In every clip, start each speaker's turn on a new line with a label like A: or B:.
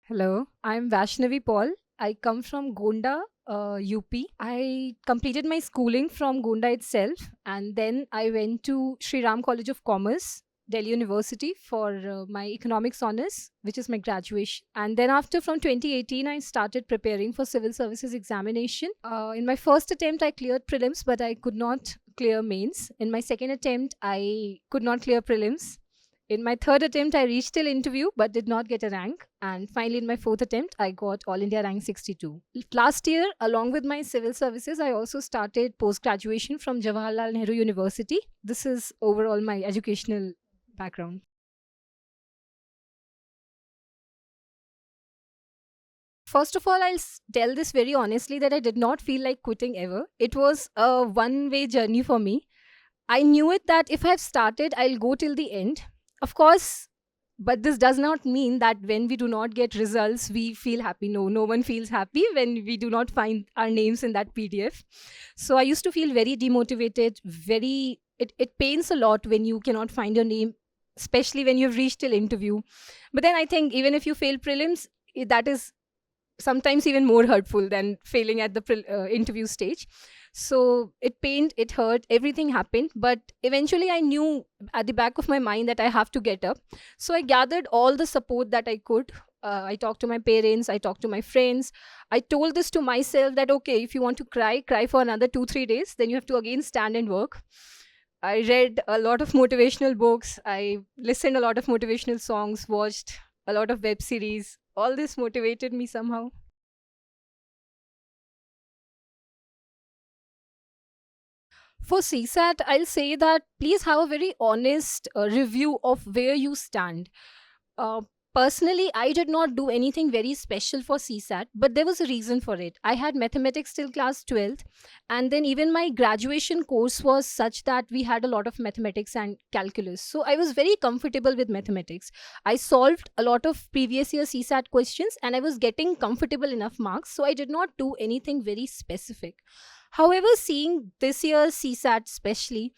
A: Hello, I'm Vaishnavi Paul. I come from Gonda, UP. I completed my schooling from Gonda itself, and then I went to Sri Ram College of Commerce, Delhi University, for my economics honors, which is my graduation. And then after, from 2018, I started preparing for civil services examination. In my first attempt, I cleared prelims, but I could not clear mains. In my second attempt, I could not clear prelims. In my third attempt, I reached till interview but did not get a rank. And finally, in my fourth attempt, I got All India rank 62. Last year, along with my civil services, I also started post graduation from Jawaharlal Nehru University. This is overall my educational background. First of all, tell this very honestly that I did not feel like quitting ever. It was a one way journey for me. I knew it that if I've started, I'll go till the end. Of course, but this does not mean that when we do not get results, we feel happy. No, no one feels happy when we do not find our names in that PDF. So I used to feel very demotivated, it pains a lot when you cannot find your name, especially when you've reached till interview. But then I think even if you fail prelims, that is sometimes even more hurtful than failing at the interview stage. So it pained, it hurt, everything happened. But eventually I knew at the back of my mind that I have to get up. So I gathered all the support that I could. I talked to my parents, I talked to my friends. I told this to myself that, okay, if you want to cry, cry for another 2-3 days, then you have to again stand and work. I read a lot of motivational books. I listened a lot of motivational songs, watched a lot of web series. All this motivated me somehow. For CSAT, I'll say that please have a very honest review of where you stand. Uh, Personally, I did not do anything very special for CSAT, but there was a reason for it. I had mathematics till class 12th, and then even my graduation course was such that we had a lot of mathematics and calculus. So I was very comfortable with mathematics. I solved a lot of previous year CSAT questions, and I was getting comfortable enough marks, so I did not do anything very specific. However, seeing this year's CSAT especially,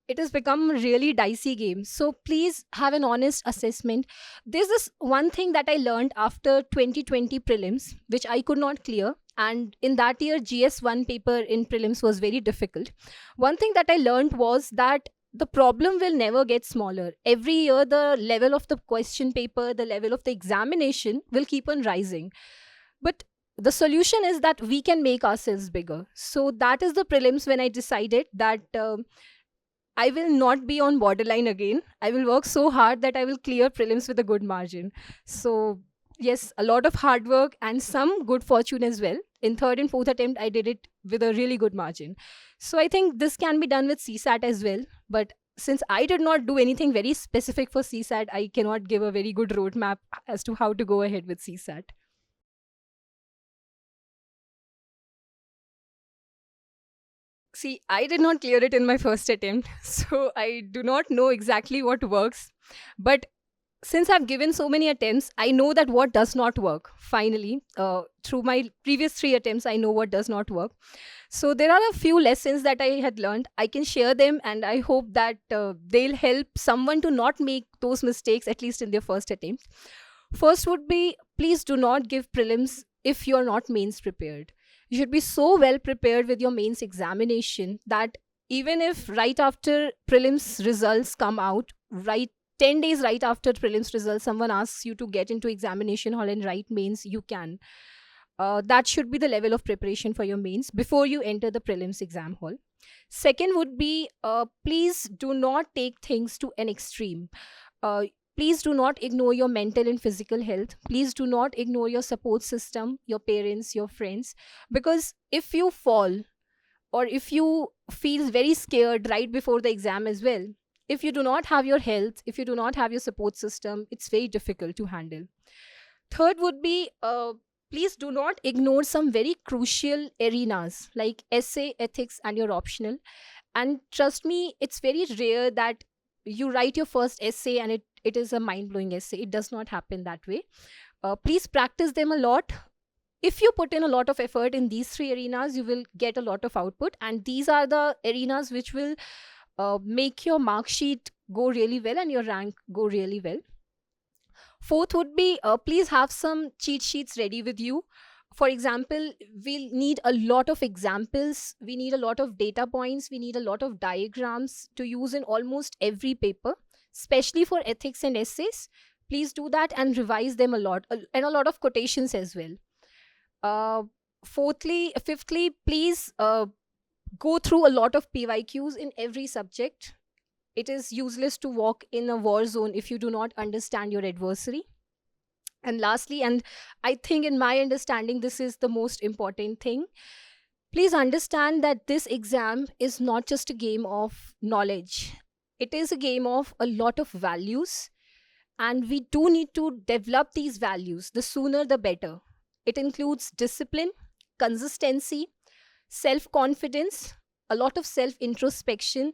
A: it has become a really dicey game. So please have an honest assessment. There's this one thing that I learned after 2020 prelims, which I could not clear. And in that year, GS1 paper in prelims was very difficult. One thing that I learned was that the problem will never get smaller. Every year, the level of the question paper, the level of the examination will keep on rising. But the solution is that we can make ourselves bigger. So that is the prelims when I decided that I will not be on borderline again. I will work so hard that I will clear prelims with a good margin. So, yes, a lot of hard work and some good fortune as well. In third and fourth attempt, I did it with a really good margin. So, I think this can be done with CSAT as well. But since I did not do anything very specific for CSAT, I cannot give a very good roadmap as to how to go ahead with CSAT. See, I did not clear it in my first attempt, so I do not know exactly what works. But since I've given so many attempts, I know that what does not work. Finally, through my previous 3 attempts, I know what does not work. So there are a few lessons that I had learned. I can share them, and I hope that they'll help someone to not make those mistakes, at least in their first attempt. First would be, please do not give prelims if you're not mains prepared. You should be so well prepared with your mains examination that even if right after prelims results come out, right 10 days right after prelims results, someone asks you to get into examination hall and write mains, you can. That should be the level of preparation for your mains before you enter the prelims exam hall. Second would be, please do not take things to an extreme. Please do not ignore your mental and physical health. Please do not ignore your support system, your parents, your friends. Because if you fall, or if you feel very scared right before the exam as well, if you do not have your health, if you do not have your support system, it's very difficult to handle. Third would be, please do not ignore some very crucial arenas like essay, ethics, and your optional. And trust me, it's very rare that you write your first essay and it is a mind-blowing essay. It does not happen that way. Please practice them a lot. If you put in a lot of effort in these 3 arenas, you will get a lot of output, and these are the arenas which will make your mark sheet go really well and your rank go really well. Fourth would be, please have some cheat sheets ready with you. For example, we'll need a lot of examples, we need a lot of data points, we need a lot of diagrams to use in almost every paper, especially for ethics and essays. Please do that and revise them a lot, and a lot of quotations as well. uh, Fifthly, please go through a lot of PYQs in every subject. It is useless to walk in a war zone if you do not understand your adversary. And lastly, and I think in my understanding, this is the most important thing, please understand that this exam is not just a game of knowledge, it is a game of a lot of values. And we do need to develop these values. The sooner, the better. It includes discipline, consistency, self confidence, a lot of self introspection,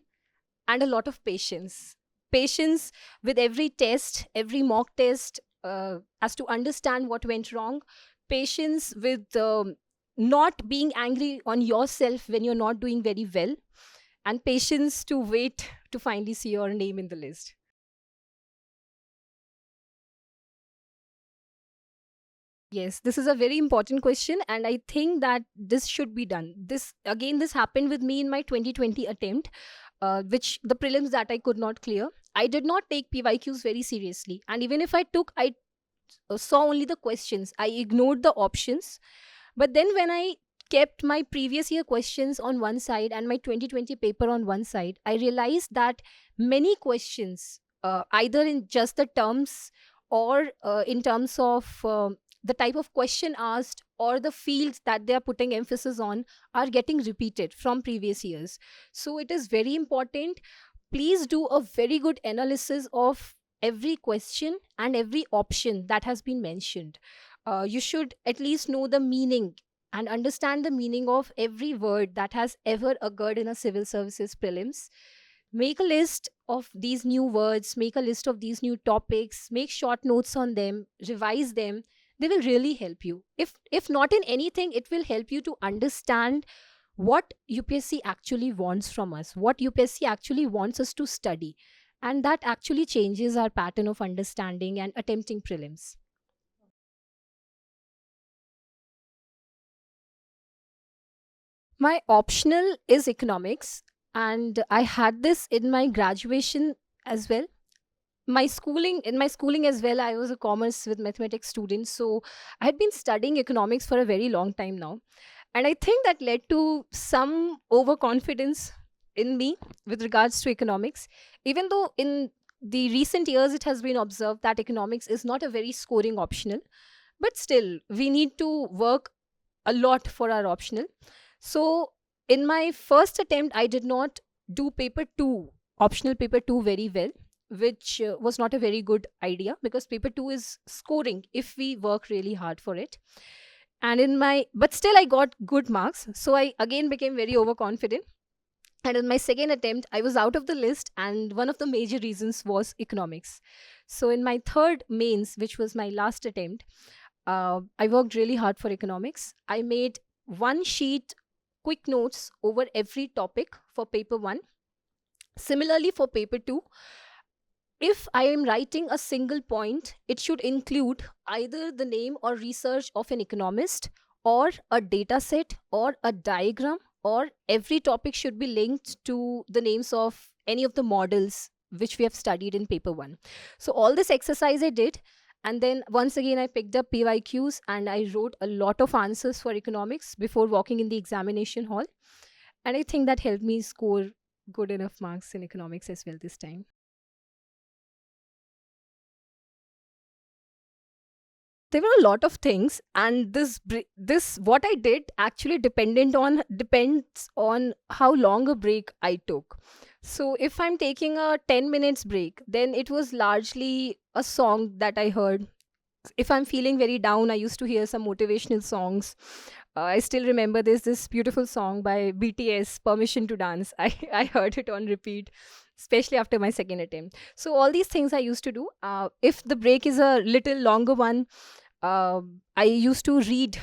A: and a lot of patience. Patience with every test, every mock test, as to understand what went wrong. Patience with not being angry on yourself when you're not doing very well. And patience to wait to finally see your name in the list. Yes, this is a very important question, and I think that this should be done. This happened with me in my 2020 attempt, which the prelims that I could not clear. I did not take PYQs very seriously, and even if I took, I saw only the questions. I ignored the options. But then when I kept my previous year questions on one side and my 2020 paper on one side, I realized that many questions, either in just the terms or in terms of the type of question asked or the fields that they are putting emphasis on, are getting repeated from previous years. So it is very important. Please do a very good analysis of every question and every option that has been mentioned. You should at least know the meaning and understand the meaning of every word that has ever occurred in a civil services prelims. Make a list of these new words, make a list of these new topics, make short notes on them, revise them. They will really help you. If not in anything, it will help you to understand what UPSC actually wants from us, what UPSC actually wants us to study. And that actually changes our pattern of understanding and attempting prelims. My optional is economics, and I had this in my graduation as well. My schooling as well, I was a commerce with mathematics student, so I had been studying economics for a very long time now. And I think that led to some overconfidence in me with regards to economics, even though in the recent years it has been observed that economics is not a very scoring optional, but still we need to work a lot for our optional. So in my first attempt, I did not do paper 2, optional paper 2, very well, which was not a very good idea because paper 2 is scoring if we work really hard for it. And but still I got good marks. So I again became very overconfident. And in my second attempt, I was out of the list. And one of the major reasons was economics. So in my third mains, which was my last attempt, I worked really hard for economics. I made one sheet quick notes over every topic for paper 1. Similarly, for paper 2, if I am writing a single point, it should include either the name or research of an economist, or a data set, or a diagram, or every topic should be linked to the names of any of the models which we have studied in paper 1. So all this exercise I did, and then once again I picked up PYQs and I wrote a lot of answers for economics before walking in the examination hall. And I think that helped me score good enough marks in economics as well this time. There were a lot of things, and this what I did actually depends on how long a break I took. So if I'm taking a 10 minutes break, then it was largely a song that I heard. If I'm feeling very down, I used to hear some motivational songs. I still remember there's this beautiful song by BTS, Permission to Dance. I heard it on repeat, especially after my second attempt. So all these things I used to do. If the break is a little longer one, I used to read.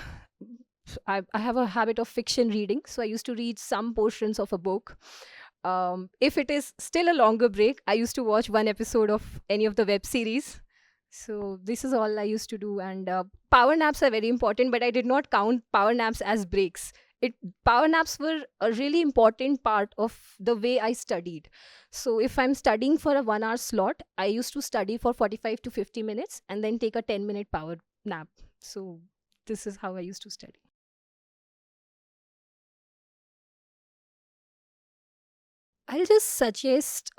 A: I have a habit of fiction reading, so I used to read some portions of a book. If it is still a longer break, I used to watch one episode of any of the web series. So this is all I used to do. And power naps are very important, but I did not count power naps as breaks. It Power naps were a really important part of the way I studied. So if I'm studying for a 1 hour slot, I used to study for 45 to 50 minutes and then take a 10-minute power nap. So this is how I used to study. I'll just suggest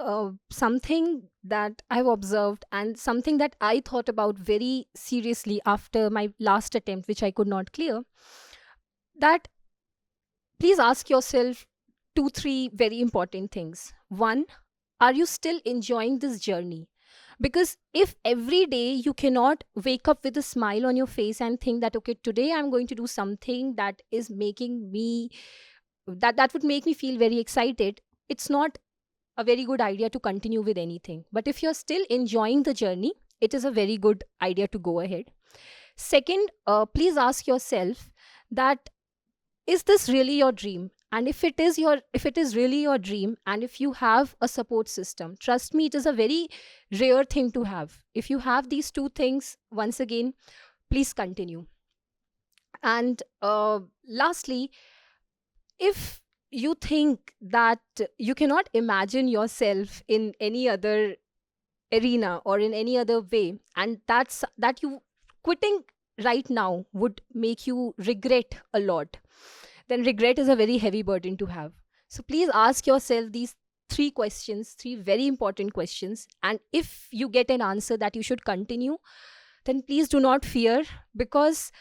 A: something that I've observed and something that I thought about very seriously after my last attempt, which I could not clear. That please ask yourself two, three very important things. One, are you still enjoying this journey? Because if every day you cannot wake up with a smile on your face and think that, okay, today I'm going to do something that is making me, that would make me feel very excited, it's not a very good idea to continue with anything. But if you're still enjoying the journey, it is a very good idea to go ahead. Second, please ask yourself that, is this really your dream? And if it is really your dream, and if you have a support system, trust me, it is a very rare thing to have. If you have these two things, once again, please continue. And lastly, if you think that you cannot imagine yourself in any other arena or in any other way, and that you quitting right now would make you regret a lot, then regret is a very heavy burden to have. So please ask yourself these three questions, three very important questions. And if you get an answer that you should continue, then please do not fear, because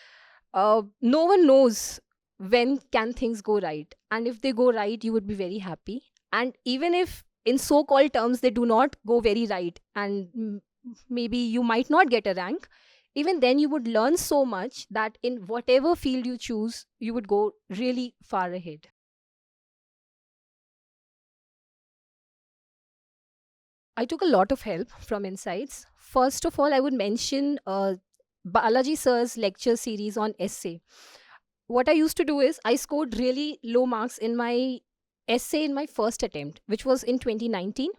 A: no one knows when can things go right. And if they go right, you would be very happy. And even if in so-called terms they do not go very right, and maybe you might not get a rank, even then you would learn so much that in whatever field you choose, you would go really far ahead. I took a lot of help from insights. First of all, I would mention Balaji sir's lecture series on essay. What I used to do is I scored really low marks in my essay in my first attempt, which was in 2019.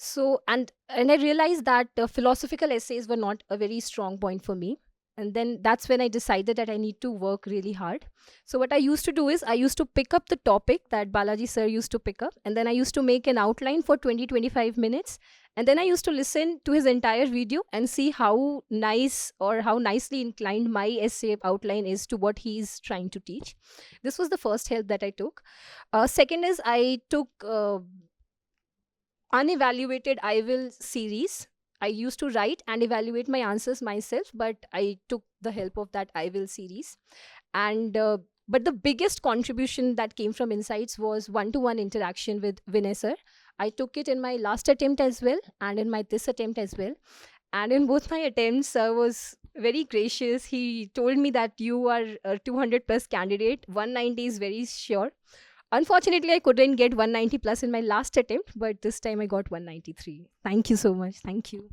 A: So and I realized that philosophical essays were not a very strong point for me. And then that's when I decided that I need to work really hard. So what I used to do is I used to pick up the topic that Balaji sir used to pick up, and then I used to make an outline for 20-25 minutes, and then I used to listen to his entire video and see how nice or how nicely inclined my essay outline is to what he's trying to teach. This was the first help that I took. Second is I took unevaluated I will series. I used to write and evaluate my answers myself, but I took the help of that I will series. And but the biggest contribution that came from insights was one-to-one interaction with Vinay sir. I took it in my last attempt as well and in my this attempt as well. And in both my attempts, sir was very gracious. He told me that you are a 200 plus candidate. 190 is very sure. Unfortunately, I couldn't get 190 plus in my last attempt, but this time I got 193. Thank you so much. Thank you.